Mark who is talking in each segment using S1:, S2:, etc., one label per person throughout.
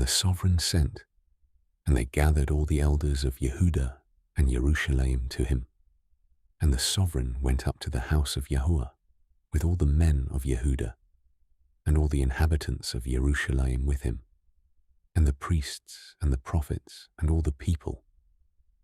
S1: And the sovereign sent, and they gathered all the elders of Yehuda and Jerusalem to him. And the sovereign went up to the house of Yahuwah with all the men of Yehuda and all the inhabitants of Jerusalem with him, and the priests and the prophets and all the people,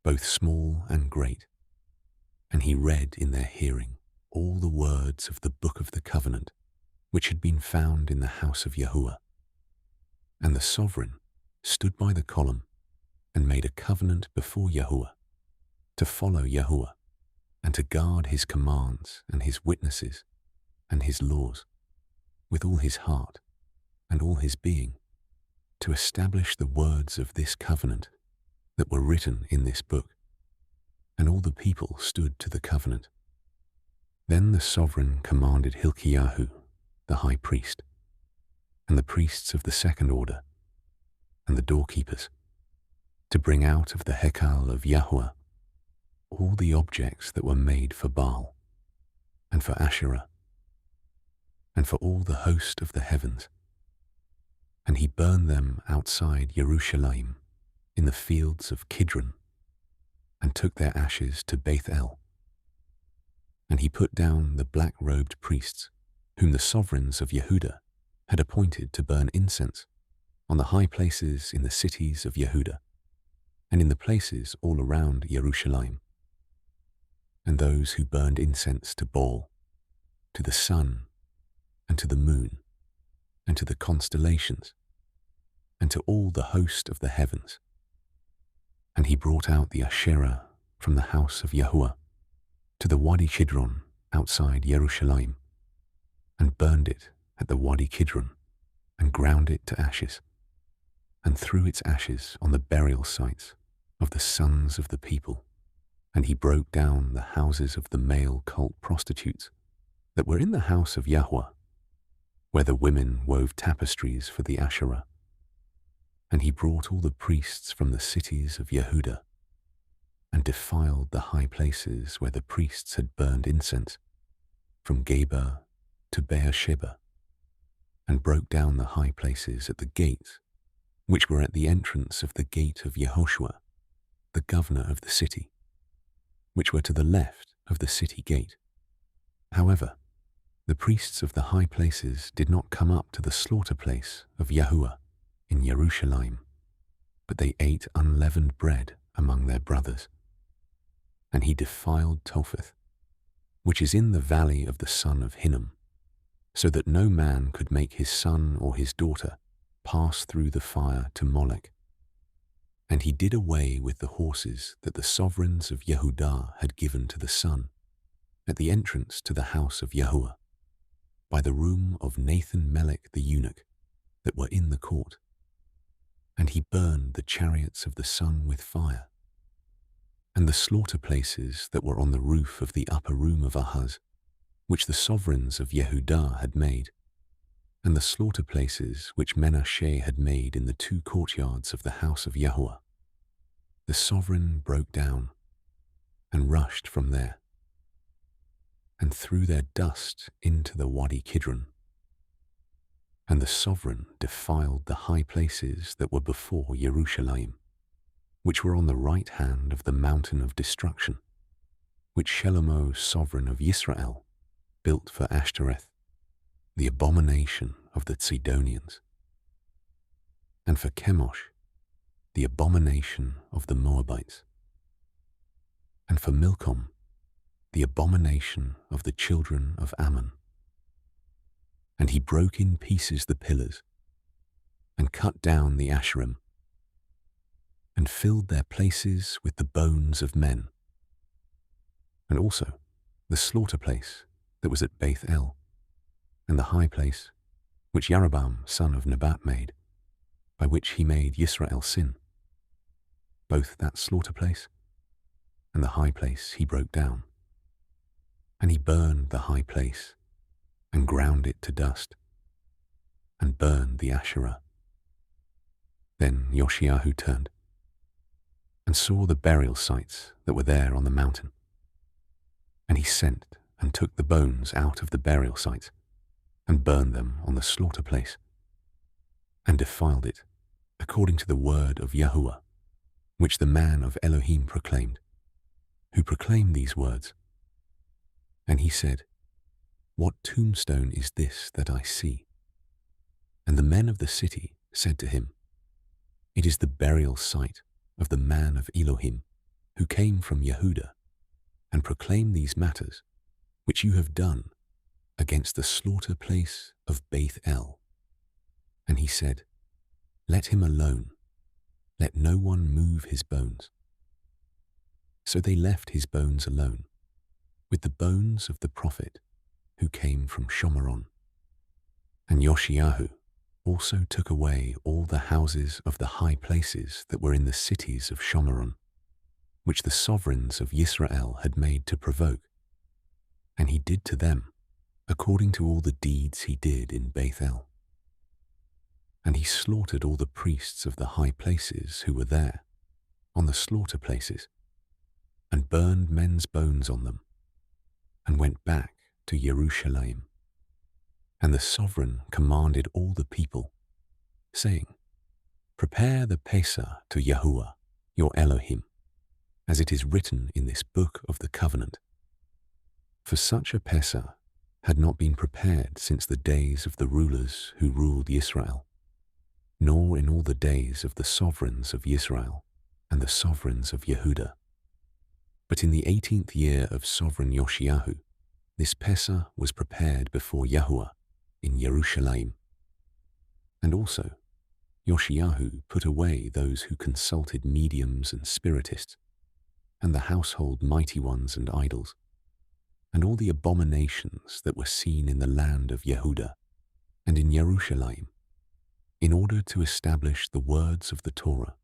S1: both small and great. And he read in their hearing all the words of the book of the covenant, which had been found in the house of Yahuwah. And the sovereign stood by the column and made a covenant before Yahuwah to follow Yahuwah and to guard his commands and his witnesses and his laws with all his heart and all his being, to establish the words of this covenant that were written in this book. And all the people stood to the covenant. Then the sovereign commanded Hilkiyahu, the high priest, and the priests of the second order, and the doorkeepers, to bring out of the Hekal of Yahuwah all the objects that were made for Baal, and for Asherah, and for all the host of the heavens. And he burned them outside Jerusalem in the fields of Kidron, and took their ashes to Beth-el. And he put down the black-robed priests, whom the sovereigns of Yehuda had appointed to burn incense, on the high places in the cities of Yehuda, and in the places all around Jerusalem. And those who burned incense to Baal, to the sun, and to the moon, and to the constellations, and to all the host of the heavens. And he brought out the Asherah from the house of Yahuwah to the Wadi Kidron outside Jerusalem, and burned it at the Wadi Kidron, and ground it to ashes, and threw its ashes on the burial sites of the sons of the people. And he broke down the houses of the male cult prostitutes that were in the house of Yahuwah, where the women wove tapestries for the Asherah. And he brought all the priests from the cities of Yehuda, and defiled the high places where the priests had burned incense, from Geber to Beersheba, and broke down the high places at the gates, which were at the entrance of the gate of Yehoshua, the governor of the city, which were to the left of the city gate. However, the priests of the high places did not come up to the slaughter place of Yahuwah in Jerusalem, but they ate unleavened bread among their brothers. And he defiled Topheth, which is in the valley of the son of Hinnom, so that no man could make his son or his daughter pass through the fire to Molech. And he did away with the horses that the sovereigns of Yehudah had given to the sun, at the entrance to the house of Yahuwah, by the room of Nathan Melech the eunuch, that were in the court. And he burned the chariots of the sun with fire, and the slaughter places that were on the roof of the upper room of Ahaz, which the sovereigns of Yehudah had made, and the slaughter places which Menashe had made in the two courtyards of the house of Yahuwah. The sovereign broke down, and rushed from there, and threw their dust into the Wadi Kidron. And the sovereign defiled the high places that were before Jerusalem, which were on the right hand of the mountain of destruction, which Shelomo, sovereign of Yisrael, built for Ashtoreth, the abomination of the Zidonians, and for Chemosh, the abomination of the Moabites, and for Milcom, the abomination of the children of Ammon. And he broke in pieces the pillars, and cut down the Asherim, and filled their places with the bones of men, and also the slaughter place that was at Beth-el, and the high place which Jeroboam son of Nebat made, by which he made Yisrael sin. Both that slaughter place and the high place he broke down. And he burned the high place, and ground it to dust, and burned the Asherah. Then Yoshiyahu turned, and saw the burial sites that were there on the mountain. And he sent and took the bones out of the burial sites, and burned them on the slaughter place, and defiled it, according to the word of Yahuwah, which the man of Elohim proclaimed, who proclaimed these words. And he said, "What tombstone is this that I see?" And the men of the city said to him, "It is the burial site of the man of Elohim, who came from Yehuda, and proclaimed these matters, which you have done against the slaughter place of Beth El." And he said, "Let him alone, let no one move his bones." So they left his bones alone, with the bones of the prophet who came from Shomeron. And Yoshiyahu also took away all the houses of the high places that were in the cities of Shomeron, which the sovereigns of Yisrael had made to provoke. And he did to them according to all the deeds he did in Bethel. And he slaughtered all the priests of the high places who were there, on the slaughter places, and burned men's bones on them, and went back to Jerusalem. And the sovereign commanded all the people, saying, "Prepare the Pesah to Yahuwah, your Elohim, as it is written in this book of the covenant." For such a Pesah had not been prepared since the days of the rulers who ruled Israel, nor in all the days of the sovereigns of Israel and the sovereigns of Yehuda. But in the 18th year of sovereign Yoshiyahu, this Pesah was prepared before Yahuwah in Jerusalem. And also, Yoshiyahu put away those who consulted mediums and spiritists, and the household mighty ones and idols, and all the abominations that were seen in the land of Yehuda and in Jerusalem, in order to establish the words of the Torah,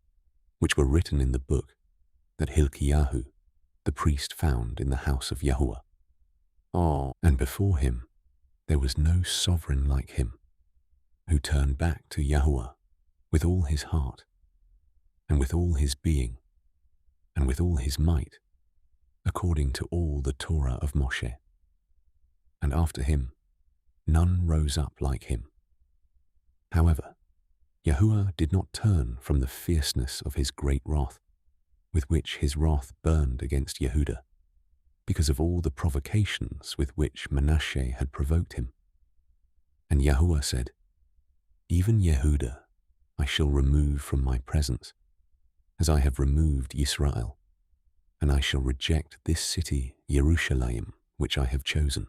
S1: which were written in the book that Hilkiyahu, the priest, found in the house of Yahuwah. And before him there was no sovereign like him, who turned back to Yahuwah with all his heart, and with all his being, and with all his might, according to all the Torah of Moshe. And after him none rose up like him. However, Yahuwah did not turn from the fierceness of his great wrath, with which his wrath burned against Yehuda, because of all the provocations with which Manasseh had provoked him. And Yahuwah said, "Even Yehuda I shall remove from my presence, as I have removed Yisrael, and I shall reject this city, Jerusalem, which I have chosen,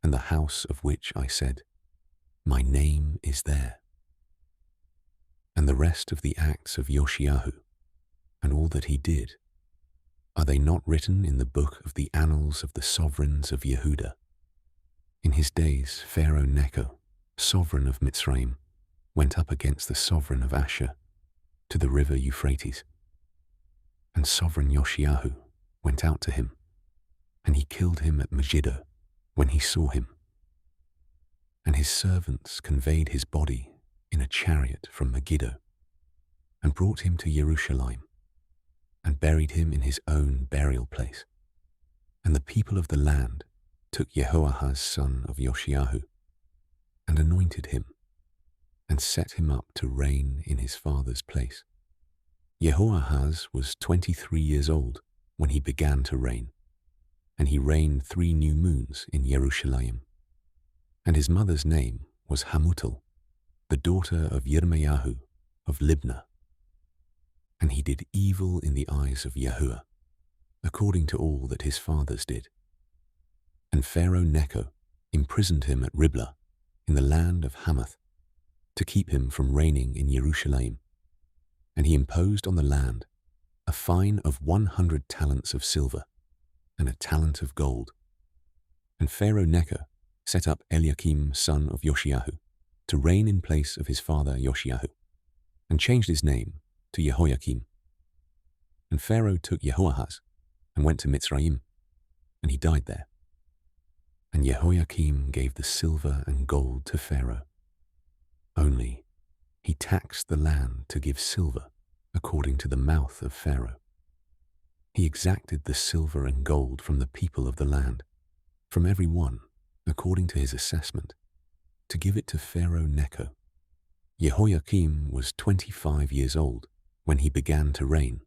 S1: and the house of which I said, my name is there." And the rest of the acts of Yoshiyahu, and all that he did, are they not written in the book of the annals of the sovereigns of Yehuda? In his days Pharaoh Necho, sovereign of Mitzrayim, went up against the sovereign of Ashur to the river Euphrates. And sovereign Yoshiyahu went out to him, and he killed him at Megiddo when he saw him. And his servants conveyed his body in a chariot from Megiddo, and brought him to Jerusalem, and buried him in his own burial place. And the people of the land took Jehoahaz son of Yoshiyahu, and anointed him, and set him up to reign in his father's place. Jehoahaz was 23 years old when he began to reign, and he reigned 3 new moons in Jerusalem. And his mother's name was Hamutal, the daughter of Yirmeyahu of Libnah. And he did evil in the eyes of Yahuwah, according to all that his fathers did. And Pharaoh Necho imprisoned him at Riblah in the land of Hamath, to keep him from reigning in Jerusalem. And he imposed on the land a fine of 100 talents of silver and a talent of gold. And Pharaoh Necho set up Eliakim son of Yoshiyahu to reign in place of his father Yoshiyahu, and changed his name to Jehoiakim. And Pharaoh took Jehoahaz and went to Mitzrayim, and he died there. And Jehoiakim gave the silver and gold to Pharaoh. Only he taxed the land to give silver according to the mouth of Pharaoh. He exacted the silver and gold from the people of the land, from every one according to his assessment, to give it to Pharaoh Necho, Jehoiakim was 25 years old when he began to reign,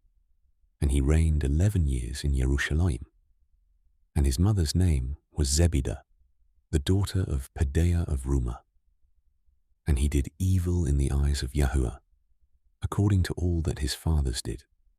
S1: and he reigned 11 years in Jerusalem. And his mother's name was Zebidah, the daughter of Pedaiah of Rumah. And he did evil in the eyes of Yahuwah, according to all that his fathers did.